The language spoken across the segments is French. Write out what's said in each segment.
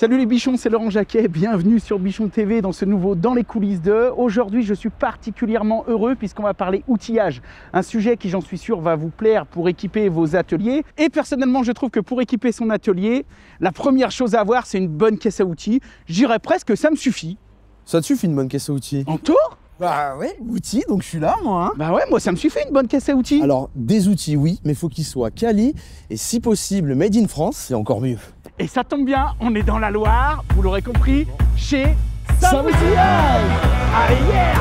Salut les bichons, c'est Laurent Jacquet, bienvenue sur Bichon TV dans ce nouveau Dans les coulisses de. Aujourd'hui, je suis particulièrement heureux puisqu'on va parler outillage, un sujet qui, j'en suis sûr, va vous plaire pour équiper vos ateliers. Et personnellement, je trouve que pour équiper son atelier, la première chose à avoir, c'est une bonne caisse à outils. Je dirais presque que ça me suffit. Ça te suffit une bonne caisse à outils? En tout? Bah ouais, outils, donc je suis là moi. Hein. Bah ouais, moi ça me suffit une bonne caisse à outils. Alors, des outils, oui, mais il faut qu'ils soient quali et si possible made in France, c'est encore mieux. Et ça tombe bien, on est dans la Loire, vous l'aurez compris, chez Sam Outillage. Allez, yeah!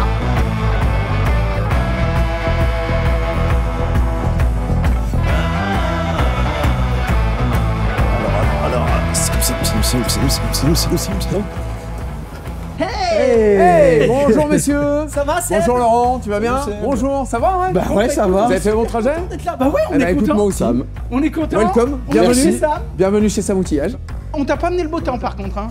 Alors, c'est Hey, bonjour messieurs. Ça va, Seb? Bonjour Laurent, tu vas bien? Bonjour, ça va ouais? Bah ouais, ça va. Vous avez fait bon trajet? Bah ouais, on est écoute, content. moi aussi. On est content. Welcome, On est bienvenue. chez Sam. Bienvenue chez Sam Outillage. On t'a pas amené le beau temps par contre, hein.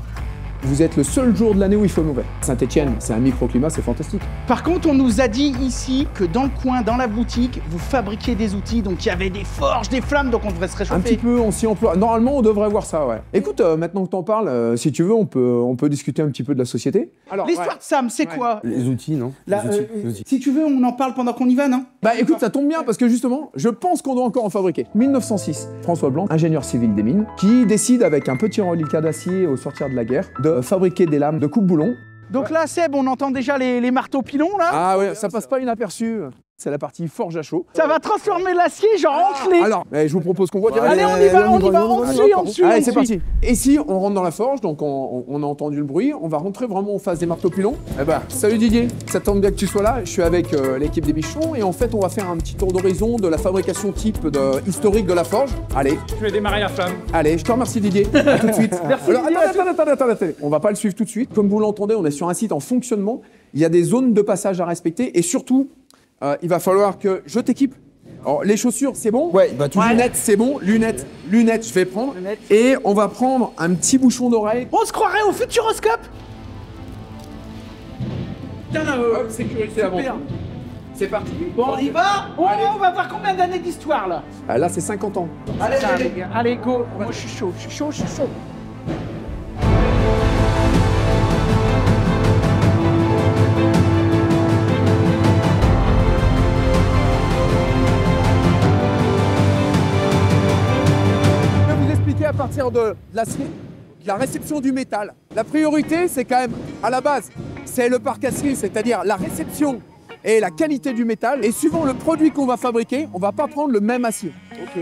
Vous êtes le seul jour de l'année où il faut mauvais. Saint-Etienne, c'est un microclimat, c'est fantastique. Par contre, on nous a dit ici que dans le coin, dans la boutique, vous fabriquiez des outils, donc il y avait des forges, des flammes, donc on devrait se réchauffer. Un petit peu, on s'y emploie. Normalement, on devrait voir ça, ouais. Écoute, maintenant que t'en parles, si tu veux, on peut discuter un petit peu de la société. Alors, l'histoire de Sam, c'est quoi? Les outils, non? Là, Les outils. si tu veux, on en parle pendant qu'on y va, non? Bah écoute, ça tombe bien parce que justement, je pense qu'on doit encore en fabriquer. 1906, François Blanc, ingénieur civil des mines, qui décide avec un petit reliquat d'acier au sortir de la guerre de fabriquer des lames de coupe-boulon. Donc là, Seb, on entend déjà les marteaux pilons, là. Ah ouais, ça passe pas inaperçu. C'est la partie forge à chaud. Ça va transformer l'acier, genre en clé. Alors, je vous propose qu'on voit direct. Allez, on y va, on suit. Allez, c'est parti. Et si on rentre dans la forge, donc on a entendu le bruit, on va rentrer vraiment en face des marteaux pilons. Eh ben, salut Didier, ça tombe bien que tu sois là. Je suis avec l'équipe des bichons et en fait, on va faire un petit tour d'horizon de la fabrication type historique de la forge. Allez. Je vais démarrer la flamme. Allez, je te remercie Didier. À tout de suite. Merci, Alors, Didier. attendez. On va pas le suivre tout de suite. Comme vous l'entendez, on est sur un site en fonctionnement. Il y a des zones de passage à respecter et surtout, il va falloir que je t'équipe. Alors, les chaussures, c'est bon? Ouais, bah toujours. Lunettes, c'est bon. Lunettes, je vais prendre. Lunettes. Et on va prendre un petit bouchon d'oreille. On se croirait au Futuroscope. Tiens, Hop, sécurité avant. super. C'est parti. Bon, on y va. On va voir combien d'années d'histoire, là. Ah, là, c'est 50 ans. Allez, go. Moi, je suis chaud. Je vais vous expliquer à partir de l'acier, de la réception du métal. La priorité, c'est quand même, à la base, c'est le parc acier, c'est-à-dire la réception et la qualité du métal. Et suivant le produit qu'on va fabriquer, on va pas prendre le même acier.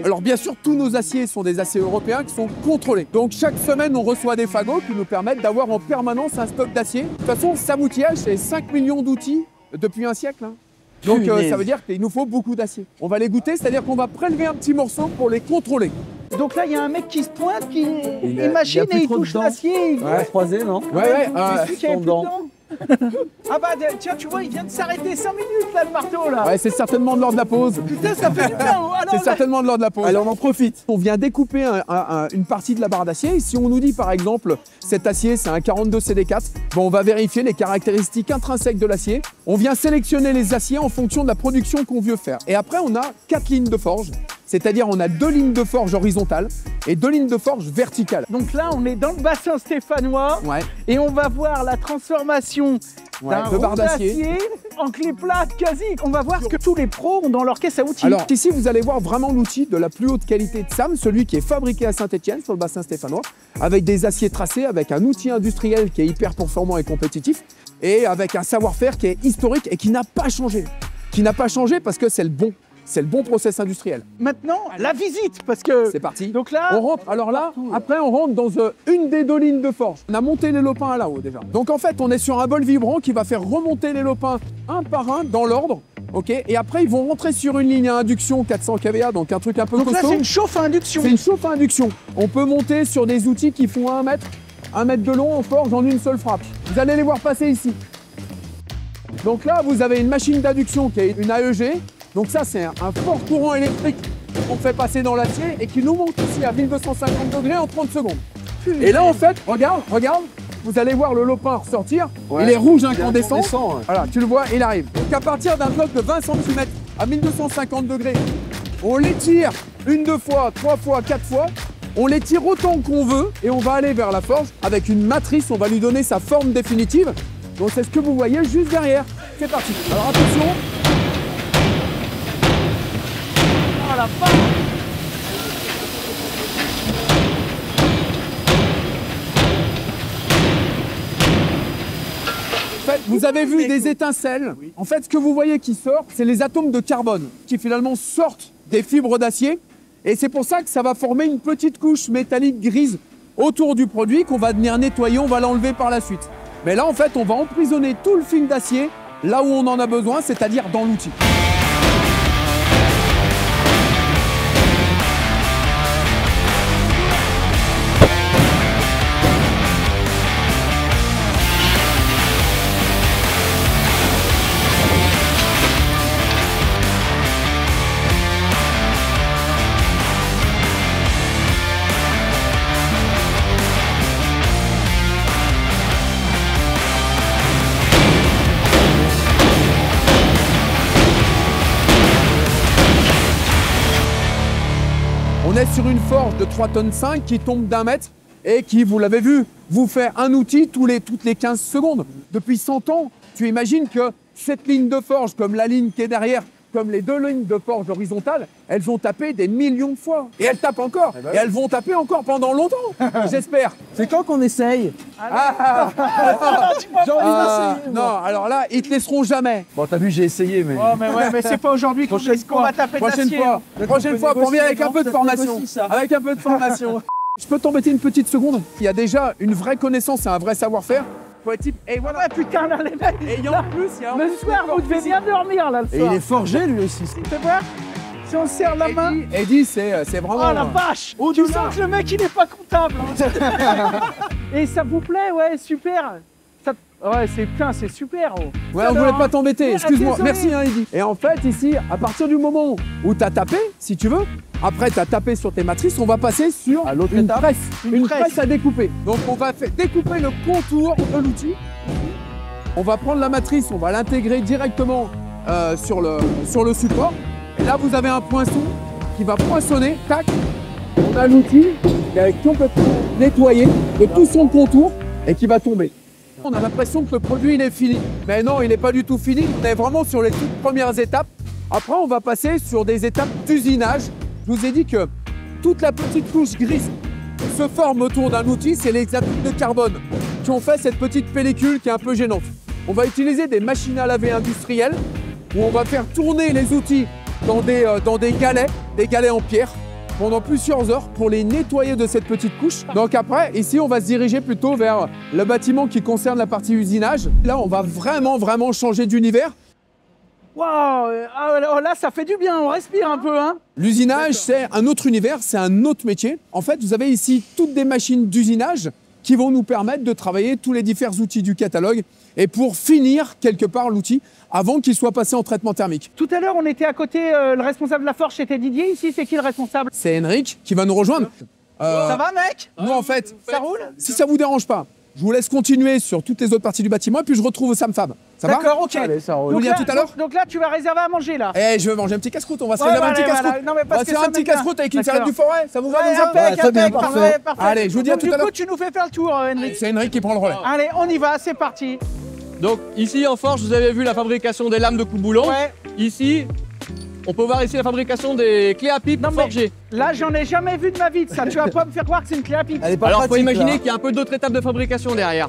Alors bien sûr, tous nos aciers sont des aciers européens qui sont contrôlés. Donc chaque semaine, on reçoit des fagots qui nous permettent d'avoir en permanence un stock d'acier. De toute façon, Sam Outillage, c'est 5 millions d'outils depuis un siècle. Hein. Donc ça veut dire qu'il nous faut beaucoup d'acier. On va les goûter, c'est-à-dire qu'on va prélever un petit morceau pour les contrôler. Donc là, il y a un mec qui se pointe, qui Il a machine plus et il trop de touche dents. l'acier. Ouais, croisé, non? Ouais, C'est celui qui avait son plus de dent. dents. Ah bah tiens, tu vois, il vient de s'arrêter 5 minutes là, le marteau là. ouais, c'est certainement de l'ordre de la pause. Putain, ça fait du bien. Ah non, C'est là- certainement de l'ordre de la pause. Allez, on en profite. On vient découper une partie de la barre d'acier. Si on nous dit par exemple, cet acier c'est un 42 CD4, bon, on va vérifier les caractéristiques intrinsèques de l'acier. On vient sélectionner les aciers en fonction de la production qu'on veut faire. Et après, on a 4 lignes de forge. C'est-à-dire, on a 2 lignes de forge horizontales et 2 lignes de forge verticales. Donc là, on est dans le bassin stéphanois Ouais. et on va voir la transformation d'un de barre rond d'acier. d'acier en clé plate quasi. On va voir ce que tous les pros ont dans leur caisse à outils. Alors ici, vous allez voir vraiment l'outil de la plus haute qualité de Sam, celui qui est fabriqué à Saint-Etienne, sur le bassin stéphanois, avec des aciers tracés, avec un outil industriel qui est hyper performant et compétitif, et avec un savoir-faire qui est historique et qui n'a pas changé. Qui n'a pas changé parce que c'est le bon. C'est le bon process industriel. Maintenant, la visite, parce que... C'est parti. Donc là... On rentre, alors là, après on rentre dans une des 2 lignes de forge. On a monté les lopins à là-haut déjà. Donc en fait, on est sur un bol vibrant qui va faire remonter les lopins un par un dans l'ordre. Ok. Et après, ils vont rentrer sur une ligne à induction 400 kVA, donc un truc un peu Donc là, costaud. c'est une chauffe à induction. C'est une chauffe à induction. On peut monter sur des outils qui font 1 mètre de long en forge en une seule frappe. Vous allez les voir passer ici. Donc là, vous avez une machine d'induction qui est une AEG. Donc ça, c'est un fort courant électrique qu'on fait passer dans l'acier et qui nous monte ici à 1250 degrés en 30 secondes. Et là, en fait, regarde, vous allez voir le lopin ressortir. Ouais. Il est rouge Il est incandescent. incandescent, ouais. Voilà, tu le vois, il arrive. Donc à partir d'un bloc de 20 cm à 1250 degrés, on l'étire 1, 2 fois, 3 fois, 4 fois. On les tire autant qu'on veut et on va aller vers la forge avec une matrice, on va lui donner sa forme définitive. Donc c'est ce que vous voyez juste derrière. C'est parti. Alors attention. Oh la vache! En fait, vous avez vu des étincelles. En fait, ce que vous voyez qui sort, c'est les atomes de carbone qui finalement sortent des fibres d'acier. Et c'est pour ça que ça va former une petite couche métallique grise autour du produit qu'on va venir nettoyer, on va l'enlever par la suite. Mais là, en fait, on va emprisonner tout le fil d'acier là où on en a besoin, c'est-à-dire dans l'outil. On est sur une forge de 3,5 tonnes qui tombe d'1 mètre et qui, vous l'avez vu, vous fait un outil toutes les 15 secondes. Depuis 100 ans, tu imagines que cette ligne de forge, comme la ligne qui est derrière, comme les deux lignes de forge horizontales, elles ont tapé des millions de fois. Et elles tapent encore. Et elles vont taper encore pendant longtemps, j'espère. C'est quand qu'on essaye? Non, alors là, ils te laisseront jamais. Bon, t'as vu, j'ai essayé, mais... Oh mais ouais, mais c'est pas aujourd'hui qu'on va taper de Prochaine l'acier. fois, prochaine fois, promis, avec un peu de formation. Avec un peu de formation. Je peux t'embêter une petite seconde? Il y a déjà une vraie connaissance et un vrai savoir-faire. Et voilà, ouais, putain, là, les mecs. Et en plus, il y a un Le soir, vous devez bien dormir, là, le Et soir. il est forgé, lui aussi. Fais voir. Si on serre la main. Eddie, c'est vraiment... Oh la vache! Tu sens que le mec il est pas comptable. Hein. Et ça vous plaît, ouais, super. Ça... Ouais, c'est super. Oh. Ouais, on voulait pas t'embêter, excuse-moi. désolé. Merci, hein, Eddie. Et en fait, ici, à partir du moment où tu as tapé, si tu veux, après tu as tapé sur tes matrices, on va passer sur À l'autre une étape. presse. Une presse. presse à découper. Donc on va découper le contour de l'outil. On va prendre la matrice, on va l'intégrer directement sur le support. Et là, vous avez un poinçon qui va poinçonner. Tac. On a l'outil qui est complètement nettoyé de tout son contour et qui va tomber. On a l'impression que le produit il est fini. Mais non, il n'est pas du tout fini. On est vraiment sur les toutes premières étapes. Après, on va passer sur des étapes d'usinage. Je vous ai dit que toute la petite couche grise se forme autour d'un outil, c'est les atomes de carbone qui ont fait cette petite pellicule qui est un peu gênante. On va utiliser des machines à laver industrielles où on va faire tourner les outils dans des galets en pierre pendant plusieurs heures pour les nettoyer de cette petite couche. Donc après, ici, on va se diriger plutôt vers le bâtiment qui concerne la partie usinage. Là, on va vraiment changer d'univers. Waouh! Ah, là, ça fait du bien, on respire un peu, hein? L'usinage, c'est un autre univers, c'est un autre métier. En fait, vous avez ici toutes des machines d'usinage qui vont nous permettre de travailler tous les différents outils du catalogue et pour finir quelque part l'outil avant qu'il soit passé en traitement thermique. Tout à l'heure, on était à côté, le responsable de la forge, c'était Didier. Ici, c'est qui le responsable? C'est Henrik qui va nous rejoindre. Ça va, mec? Nous, en fait, Ça roule? si ça vous dérange pas, je vous laisse continuer sur toutes les autres parties du bâtiment et puis je retrouve Sam Fab. Ça va? D'accord, ok. Allez, ça roule. Vous Donc vient tout à l'heure? donc là, tu vas réserver à manger, là. Eh, je veux manger un petit casse-croûte, on va se Ouais, faire un voilà, petit casse-croûte. voilà. Non, mais On parce va que se faire ça un petit m'est bien. casse-croûte avec une D'accord. salade du forêt, ça vous va Ouais, comme ça? impec, très bien, impec, parfait. parfait. Allez, je vous dis à Donc, tout à l'heure. Du coup, tu nous fais faire le tour, Henrik. C'est Henrik qui prend le relais. Allez, on y va, c'est parti. Donc ici en forge, vous avez vu la fabrication des lames de coupe-boulon. Ouais. Ici, on peut voir ici la fabrication des clés à pipe Non, mais forgées. là, j'en ai jamais vu de ma vie de ça. Tu vas pas me faire croire que c'est une clé à pipe. Elle est pas Alors faut pratique, imaginer là. qu'il y a un peu d'autres étapes de fabrication derrière.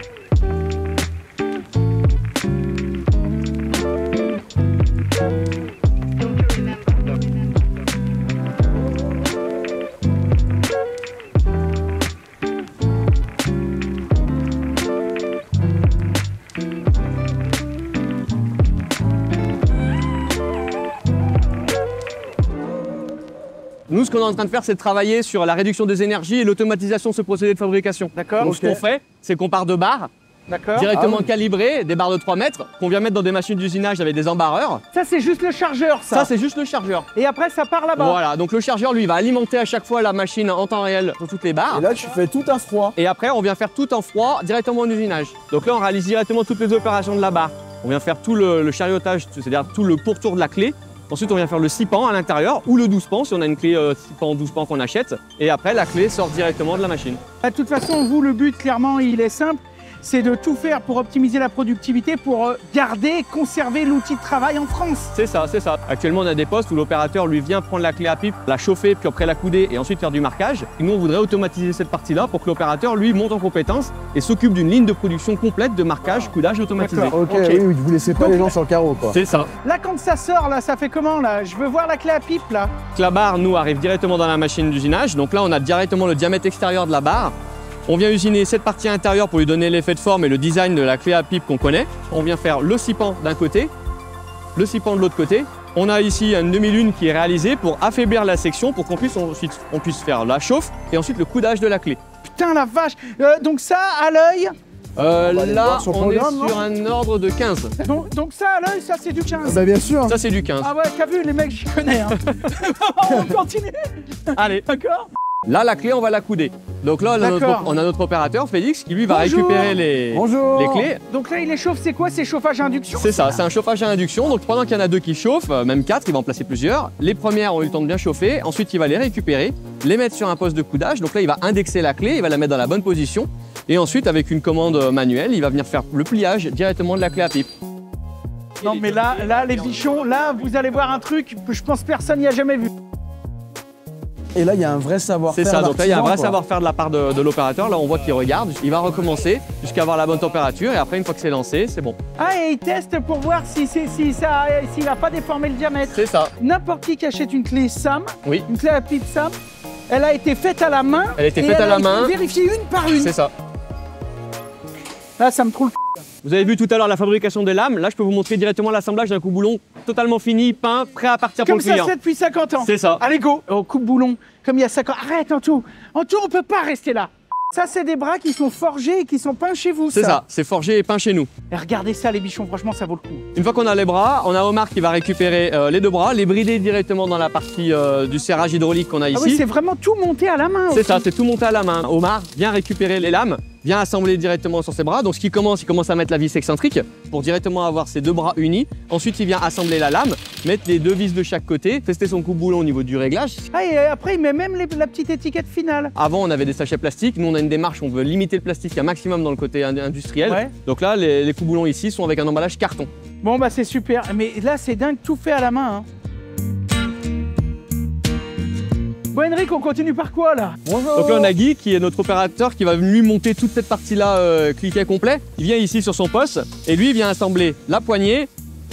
Nous, ce qu'on est en train de faire, c'est de travailler sur la réduction des énergies et l'automatisation de ce procédé de fabrication. D'accord. Donc ce qu'on fait, c'est qu'on part de barres D'accord. directement calibrées, des barres de 3 mètres, qu'on vient mettre dans des machines d'usinage avec des embarreurs. Ça, c'est juste le chargeur, ça. Ça, c'est juste le chargeur. Et après, ça part là-bas. Voilà, donc le chargeur, lui, va alimenter à chaque fois la machine en temps réel sur toutes les barres. Et là, tu fais tout un froid. Et après, on vient faire tout en froid directement en usinage. Donc là, on réalise directement toutes les opérations de la barre. On vient faire tout le chariotage, c'est-à-dire tout le pourtour de la clé. Ensuite, on vient faire le 6 pans à l'intérieur ou le 12 pans si on a une clé 6 pans, 12 pans qu'on achète. Et après, la clé sort directement de la machine. De toute façon, vous, le but, clairement, il est simple. C'est de tout faire pour optimiser la productivité, pour garder, conserver l'outil de travail en France. C'est ça, c'est ça. Actuellement, on a des postes où l'opérateur lui vient prendre la clé à pipe, la chauffer, puis après la couder et ensuite faire du marquage. Et nous, on voudrait automatiser cette partie-là pour que l'opérateur, lui, monte en compétence et s'occupe d'une ligne de production complète de marquage, coudage automatisé. Ok, oui, vous laissez pas les gens sur le carreau, quoi. C'est ça. Là, quand ça sort, là, ça fait comment, là? Je veux voir la clé à pipe, là. La barre, nous, arrive directement dans la machine d'usinage. Donc là, on a directement le diamètre extérieur de la barre. On vient usiner cette partie intérieure pour lui donner l'effet de forme et le design de la clé à pipe qu'on connaît. On vient faire le 6 pans d'un côté, le 6 pans de l'autre côté. On a ici une demi-lune qui est réalisée pour affaiblir la section pour qu'on puisse ensuite faire la chauffe et ensuite le coudage de la clé. Putain, la vache. Donc ça, à l'œil. Là, on est sur un ordre de 15. Donc ça, à l'œil, ça, c'est du 15. Bah bien sûr. Ça, c'est du 15. Ah ouais, t'as vu, les mecs, j'y connais. Hein. On continue. Allez. D'accord. Là, la clé, on va la couder. Donc là, on a notre opérateur, Félix, qui lui va récupérer les clés. Donc là, il les chauffe, c'est quoi? C'est chauffage à induction? C'est ça, c'est un chauffage à induction. Donc pendant qu'il y en a 2 qui chauffent, même 4, il va en placer plusieurs. Les premières ont eu le temps de bien chauffer. Ensuite, il va les récupérer, les mettre sur un poste de coudage. Donc là, il va indexer la clé, il va la mettre dans la bonne position. Et ensuite, avec une commande manuelle, il va venir faire le pliage directement de la clé à pipe. Non, mais là, les bichons, là, vous allez voir un truc que je pense personne n'y a jamais vu. Et là, il y a un vrai savoir-faire. C'est ça, donc là, il y a un vrai quoi. savoir-faire de la part de l'opérateur. Là, on voit qu'il regarde, il va recommencer jusqu'à avoir la bonne température. Et après, une fois que c'est lancé, c'est bon. Ah, et il teste pour voir s'il n'a pas déformé le diamètre. C'est ça. N'importe qui achète une clé SAM, Oui. une clé à pipe SAM, elle a été faite à la main. Elle a été faite à la main. Vérifiée une par une. C'est ça. Là, ça me trouve. Vous avez vu tout à l'heure la fabrication des lames. Là, je peux vous montrer directement l'assemblage d'un coupe-boulon totalement fini, peint, prêt à partir pour Comme le ça client. se fait depuis 50 ans. C'est ça. Allez, go. Au coupe-boulon, comme il y a 50 ans. Arrête, en tout, on peut pas rester là. Ça, c'est des bras qui sont forgés et qui sont peints chez vous. C'est ça, c'est forgé et peint chez nous. Et regardez ça, les bichons, franchement, ça vaut le coup. Une fois qu'on a les bras, on a Omar qui va récupérer les 2 bras, les brider directement dans la partie du serrage hydraulique qu'on a ici. Ah oui, c'est vraiment tout monté à la main. C'est aussi. ça, c'est tout monté à la main. Omar vient récupérer les lames, vient assembler directement sur ses bras. Donc ce qu'il commence, il commence à mettre la vis excentrique pour directement avoir ses 2 bras unis. Ensuite, il vient assembler la lame, mettre les 2 vis de chaque côté, tester son coupe-boulon au niveau du réglage. Ah, et après, il met même la petite étiquette finale. Avant, on avait des sachets plastiques. Nous, on a une démarche, on veut limiter le plastique un maximum dans le côté industriel. Ouais. Donc là, les coupe-boulons ici sont avec un emballage carton. Bon, bah c'est super. Mais là, c'est dingue, tout fait à la main. Hein. Bon, Henrik, on continue par quoi, là? Bonjour. Donc là, on a Guy qui est notre opérateur qui va lui monter toute cette partie-là cliquet complet. Il vient ici sur son poste et lui, il vient assembler la poignée,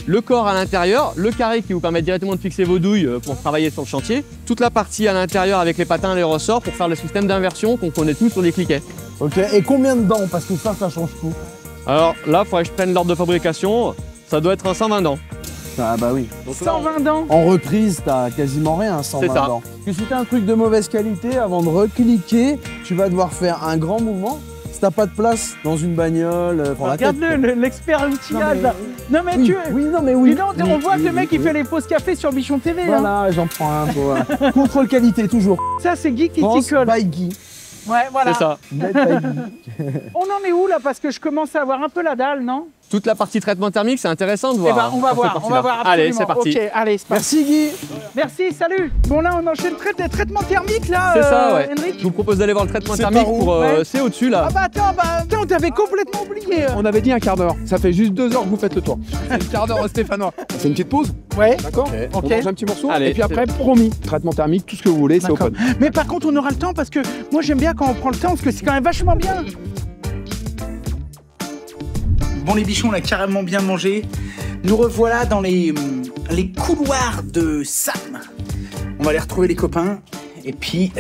le corps à l'intérieur, le carré qui vous permet directement de fixer vos douilles pour travailler sur le chantier, toute la partie à l'intérieur avec les patins et les ressorts pour faire le système d'inversion qu'on connaît tous sur les cliquets. Ok, et combien de dents? Parce que ça change tout. Alors là, il faudrait que je prenne l'ordre de fabrication. Ça doit être un 120 dents. Ah bah oui. Donc là, 120 dents. En reprise, t'as quasiment rien, 120 C'est ça. dents. Que si t'as un truc de mauvaise qualité, avant de recliquer, tu vas devoir faire un grand mouvement. Si t'as pas de place dans une bagnole, pour la tête. Regarde-le, l'expert outillage, Non, là. Non, mais Oui, tu... oui, non mais oui. Dis donc, on Oui, voit que oui, le mec, oui, il fait les pauses café sur Bichon TV. Hein. Voilà, j'en prends un pour contrôle qualité toujours. Ça, c'est Guy qui France t'y colle. by Guy. Ouais, voilà. c'est ça. Made by Guy. On en est où, là? Parce que je commence à avoir un peu la dalle, non? Toute la partie traitement thermique, c'est intéressant de Eh voir. ben, on va cette voir partie-là. absolument. Allez, c'est parti. Ok, allez, c'est parti. Merci Guy. Merci, salut. Bon, là, on enchaîne des traitements thermiques, là, C'est ça, ouais. Henrik. Je vous propose d'aller voir le traitement C'est thermique par où? pour. Ouais. C'est au-dessus là. Ah bah attends, on t'avait complètement oublié. On avait dit un quart d'heure. Ça fait juste 2 heures que vous faites le tour. C'est le quart d'heure stéphanois. C'est une petite pause, Ouais, d'accord On ok. mange un petit morceau. Allez, et puis après, promis, traitement thermique, tout ce que vous voulez, c'est D'accord. open. Mais par contre, on aura le temps parce que moi, j'aime bien quand on prend le temps parce que c'est quand même vachement bien. Bon, les bichons, on a carrément bien mangé. Nous revoilà dans les couloirs de Sam. On va aller retrouver les copains et puis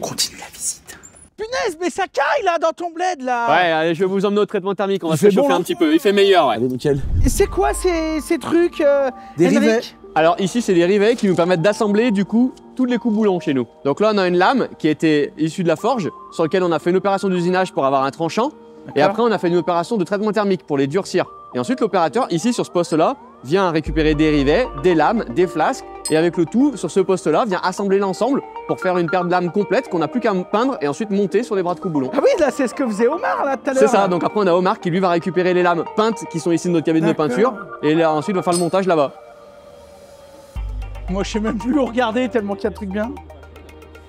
on continue la visite. Punaise, mais ça caille là dans ton bled là. Ouais, allez, je vais vous emmener au traitement thermique. On va Il se fait bon, chauffer là un petit peu. Il fait meilleur, ouais. Allez, nickel. Et c'est quoi ces trucs Des Henrik rivets. Alors ici, c'est des rivets qui nous permettent d'assembler du coup tous les coups boulons chez nous. Donc là, on a une lame qui était issue de la forge, sur laquelle on a fait une opération d'usinage pour avoir un tranchant. Et après, on a fait une opération de traitement thermique pour les durcir. Et ensuite, l'opérateur, ici, sur ce poste-là, vient récupérer des rivets, des lames, des flasques. Et avec le tout, sur ce poste-là, vient assembler l'ensemble pour faire une paire de lames complète qu'on n'a plus qu'à peindre et ensuite monter sur les bras de coupe boulon. Ah oui, là, c'est ce que faisait Omar là tout à l'heure. C'est ça, donc après on a Omar qui lui va récupérer les lames peintes qui sont ici de notre cabine de D'accord. peinture et là, ensuite on va faire le montage là-bas. Moi, je sais même plus où regarder tellement qu'il y a de trucs bien.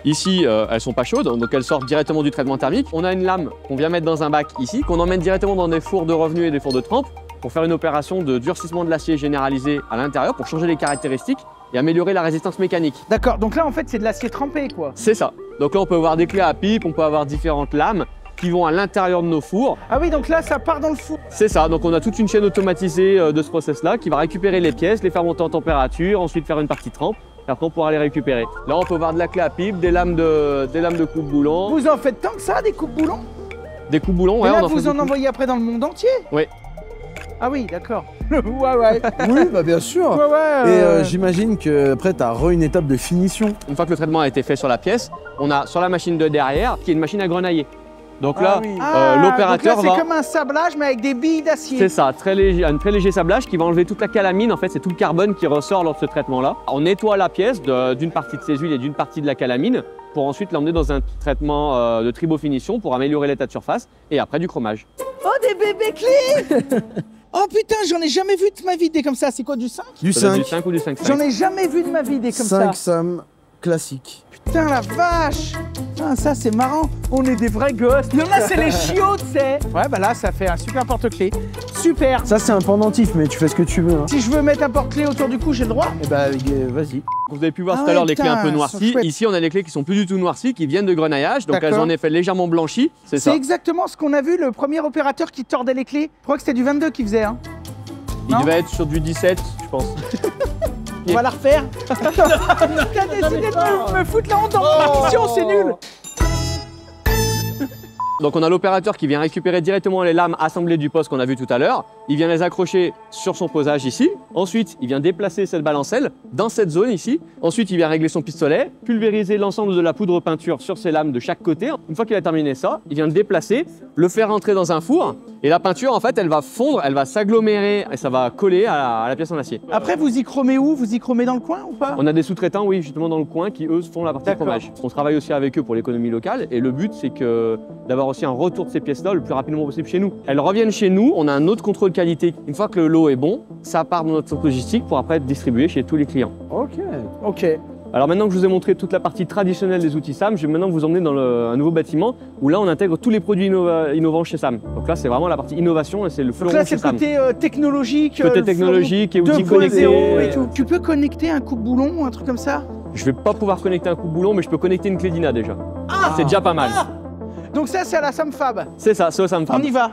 Ici, elles sont pas chaudes, donc elles sortent directement du traitement thermique. On a une lame qu'on vient mettre dans un bac ici, qu'on emmène directement dans des fours de revenu et des fours de trempe pour faire une opération de durcissement de l'acier généralisé à l'intérieur pour changer les caractéristiques et améliorer la résistance mécanique. D'accord, donc là, en fait, c'est de l'acier trempé, quoi. C'est ça. Donc là, on peut avoir des clés à pipe, on peut avoir différentes lames qui vont à l'intérieur de nos fours. Ah oui, donc là, ça part dans le four. C'est ça, donc on a toute une chaîne automatisée de ce process-là qui va récupérer les pièces, les faire monter en température, ensuite faire une partie trempe. Et après, on pourra les récupérer. Là, on peut voir de la clé à pipe, des lames de coupe-boulon. Vous en faites tant que ça, des coupes-boulons? Des coupe-boulons, ouais. Et là, on en vous fait en beaucoup. envoyez après dans le monde entier? Oui. Ah oui, d'accord. Ouais. Oui, bah bien sûr. Ouais. Et j'imagine qu'après, tu as une étape de finition. Une fois que le traitement a été fait sur la pièce, on a sur la machine de derrière, qui est une machine à grenailler. Donc là, l'opérateur c'est va... comme un sablage, mais avec des billes d'acier. C'est ça, un très léger sablage qui va enlever toute la calamine. En fait, c'est tout le carbone qui ressort lors de ce traitement-là. On nettoie la pièce d'une partie de ses huiles et d'une partie de la calamine pour ensuite l'emmener dans un traitement de tribofinition pour améliorer l'état de surface et après du chromage. Oh, des bébés clés. Oh putain, j'en ai jamais vu de ma vie des comme ça. C'est quoi, du 5? Du Ça doit être 5. du 5 ou du 5,5. J'en ai jamais vu de ma vie des comme 5 ça. Sam classique. Putain, la vache. Ah, ça, c'est marrant. On est des vrais gosses. Il y en a, c'est les chiots, tu sais. Ouais, bah là, ça fait un super porte-clés. Super. Ça, c'est un pendentif, mais tu fais ce que tu veux. Hein. Si je veux mettre un porte-clés autour du cou, j'ai le droit? Eh bah, vas-y. Vous avez pu voir Ah tout à l'heure ouais, les clés un peu putain, noircies. elles sont chouettes. Ici, on a des clés qui sont plus du tout noircies, qui viennent de grenaillage. Donc elles D'accord. en effet légèrement blanchies. C'est C'est ça. exactement ce qu'on a vu, le premier opérateur qui tordait les clés. Je crois que c'était du 22 qu'il faisait, hein. Il Non. devait être sur du 17, je pense. On va la refaire. T'as décidé de me foutre la honte dans mon émission, c'est nul. Donc on a l'opérateur qui vient récupérer directement les lames assemblées du poste qu'on a vu tout à l'heure. Il vient les accrocher sur son posage ici. Ensuite, il vient déplacer cette balancelle dans cette zone ici. Ensuite, il vient régler son pistolet, pulvériser l'ensemble de la poudre peinture sur ces lames de chaque côté. Une fois qu'il a terminé ça, il vient le déplacer, le faire rentrer dans un four. Et la peinture, en fait, elle va fondre, elle va s'agglomérer et ça va coller à la pièce en acier. Après, vous y chromez où? Vous y chromez dans le coin ou pas? On a des sous-traitants, oui, justement dans le coin, qui eux font la partie D'accord. fromage. On travaille aussi avec eux pour l'économie locale et le but c'est que d'avoir aussi un retour de ces pièces-là le plus rapidement possible chez nous. Elles reviennent chez nous, on a un autre contrôle qualité. Une fois que le lot est bon, ça part dans notre centre logistique pour après être distribué chez tous les clients. Ok. Alors maintenant que je vous ai montré toute la partie traditionnelle des outils SAM, je vais maintenant vous emmener dans un nouveau bâtiment où là on intègre tous les produits innovants chez SAM. Donc là c'est vraiment la partie innovation et c'est le Donc fleuron là, chez c'est le SAM. côté technologique. Côté le technologique et fleuron outils connectés. 2.0 et tout. Tu peux connecter un coupe-boulon ou un truc comme ça? Je vais pas pouvoir connecter un coupe-boulon mais je peux connecter une clé DINA déjà. C'est déjà pas mal. Donc ça, c'est à la Samfab. C'est ça, c'est au SAM Fab. On y va.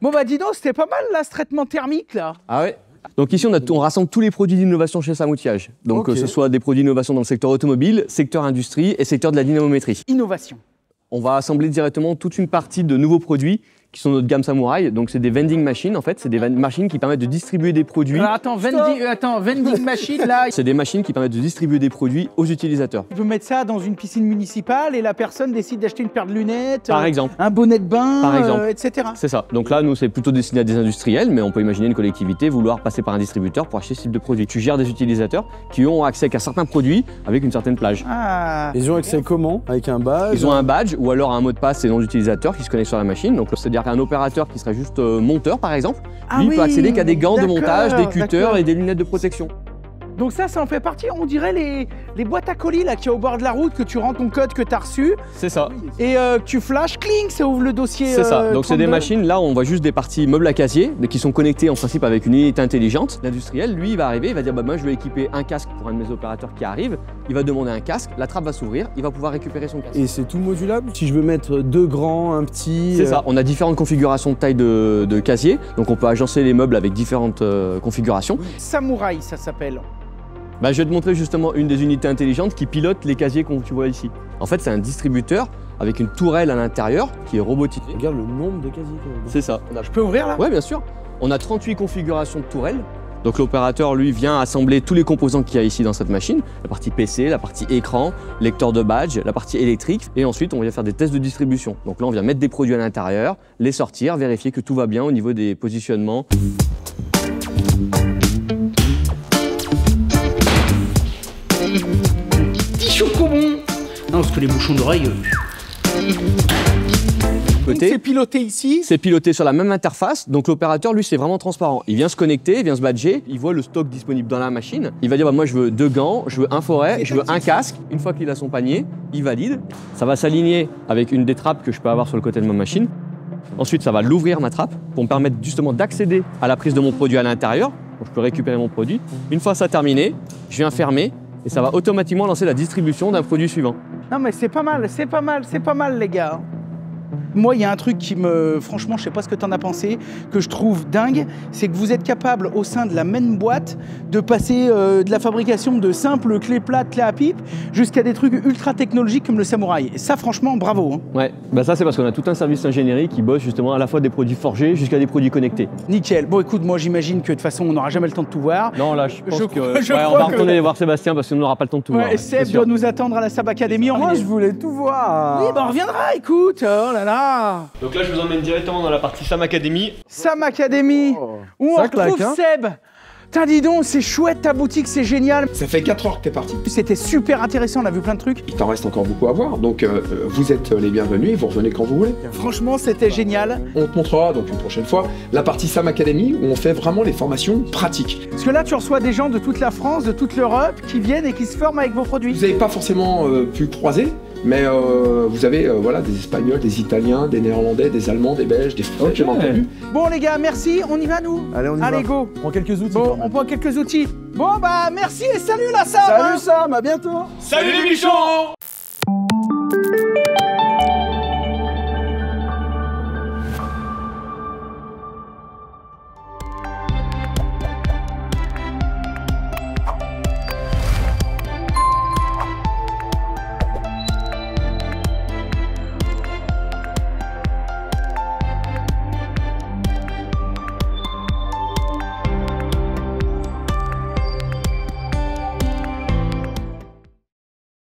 Bon bah dis donc, c'était pas mal là, ce traitement thermique là. Ah ouais. Donc ici, on rassemble tous les produits d'innovation chez SAM Outillage. Donc Ok. que ce soit des produits d'innovation dans le secteur automobile, secteur industrie et secteur de la dynamométrie. Innovation. On va assembler directement toute une partie de nouveaux produits qui sont notre gamme Samouraï. Donc c'est des vending machines en fait, c'est des machines qui permettent de distribuer des produits. Alors attends, vending machine là. C'est des machines qui permettent de distribuer des produits aux utilisateurs. Tu peux mettre ça dans une piscine municipale et la personne décide d'acheter une paire de lunettes, Par exemple. un bonnet de bain, Par exemple. etc. C'est ça. Donc là, nous, c'est plutôt destiné à des industriels, mais on peut imaginer une collectivité vouloir passer par un distributeur pour acheter ce type de produit. Tu gères des utilisateurs qui ont accès qu'à certains produits avec une certaine plage. Ah. Ils ont accès comment? Avec un badge? Ils ont un badge ou alors un mot de passe et nom d'utilisateur qui se connecte sur la machine. Donc c'est-à-dire qu'un opérateur qui serait juste monteur par exemple, Ah lui oui, peut accéder qu'à des gants de d'accord, montage, des cutters d'accord. et des lunettes de protection. Donc ça en fait partie, on dirait les boîtes à colis là qui au bord de la route, que tu rends ton code que tu as reçu C'est ça. et que tu flashes, cling, ça ouvre le dossier. C'est ça. Donc c'est des 32. machines, là on voit juste des parties meubles à casier, mais qui sont connectées en principe avec une unité intelligente. L'industriel, lui, il va arriver, il va dire bah moi je vais équiper un casque pour un de mes opérateurs qui arrive. Il va demander un casque, la trappe va s'ouvrir, il va pouvoir récupérer son casque. Et c'est tout modulable? Si je veux mettre deux grands, un petit... C'est ça, on a différentes configurations de taille de casier, donc on peut agencer les meubles avec différentes configurations. Samouraï, ça s'appelle. Bah, je vais te montrer justement une des unités intelligentes qui pilote les casiers que tu vois ici. En fait, c'est un distributeur avec une tourelle à l'intérieur qui est robotisée. Regarde le nombre de casiers. C'est ça. Je peux ouvrir là? Ouais, bien sûr. On a 38 configurations de tourelles. Donc l'opérateur, lui, vient assembler tous les composants qu'il y a ici dans cette machine. La partie PC, la partie écran, lecteur de badge, la partie électrique. Et ensuite, on vient faire des tests de distribution. Donc là, on vient mettre des produits à l'intérieur, les sortir, vérifier que tout va bien au niveau des positionnements. Petit chocobon. Non, parce que les bouchons d'oreille. côté. C'est piloté ici. C'est piloté sur la même interface, donc l'opérateur, lui, c'est vraiment transparent. Il vient se connecter, il vient se badger, il voit le stock disponible dans la machine. Il va dire, bah, moi, je veux 2 gants, je veux un forêt, je veux un casque. Une fois qu'il a son panier, il valide. Ça va s'aligner avec une des trappes que je peux avoir sur le côté de ma machine. Ensuite, ça va l'ouvrir, ma trappe, pour me permettre justement d'accéder à la prise de mon produit à l'intérieur. Donc, je peux récupérer mon produit. Une fois ça terminé, je viens fermer et ça va automatiquement lancer la distribution d'un produit suivant. Non mais c'est pas mal, c'est pas mal, c'est pas mal les gars. Moi, il y a un truc qui me... Franchement, je sais pas ce que tu en as pensé, que je trouve dingue, c'est que vous êtes capable, au sein de la même boîte, de passer de la fabrication de simples clés plates, clés à pipe, jusqu'à des trucs ultra technologiques comme le Samouraï. Et ça, franchement, bravo. Hein. Ouais, bah ça c'est parce qu'on a tout un service d'ingénierie qui bosse justement à la fois des produits forgés jusqu'à des produits connectés. Nickel. Bon, écoute, moi, j'imagine que de toute façon, on n'aura jamais le temps de tout voir. Non, là, je pense que... je on crois va que- retourner voir Sébastien parce qu'on n'aura pas le temps de tout voir. Ouais, Seb doit nous attendre à la Sab Academy. Moi, je voulais tout voir. Oui, bah on reviendra, écoute. Oh là là. Donc là, je vous emmène directement dans la partie Sam Academy. Sam Academy, où on Ça retrouve claque, hein. Seb. Putain, dis donc, c'est chouette ta boutique, c'est génial. Ça fait 4 heures que t'es parti. C'était super intéressant, on a vu plein de trucs. Il t'en reste encore beaucoup à voir, donc vous êtes les bienvenus et vous revenez quand vous voulez. Franchement, c'était génial. On te montrera donc une prochaine fois la partie Sam Academy où on fait vraiment les formations pratiques. Parce que là, tu reçois des gens de toute la France, de toute l'Europe, qui viennent et qui se forment avec vos produits. Vous n'avez pas forcément pu croiser, mais vous avez voilà, des Espagnols, des Italiens, des Néerlandais, des Allemands, des Belges, des Français, j'ai entendu. Bon les gars, merci, on y va nous. Allez, on y Allez, va. go. Prends quelques outils. Bon, quand on même. prend quelques outils. Bon bah merci et salut la Sam. Salut Sam, à bientôt. Salut les bichons!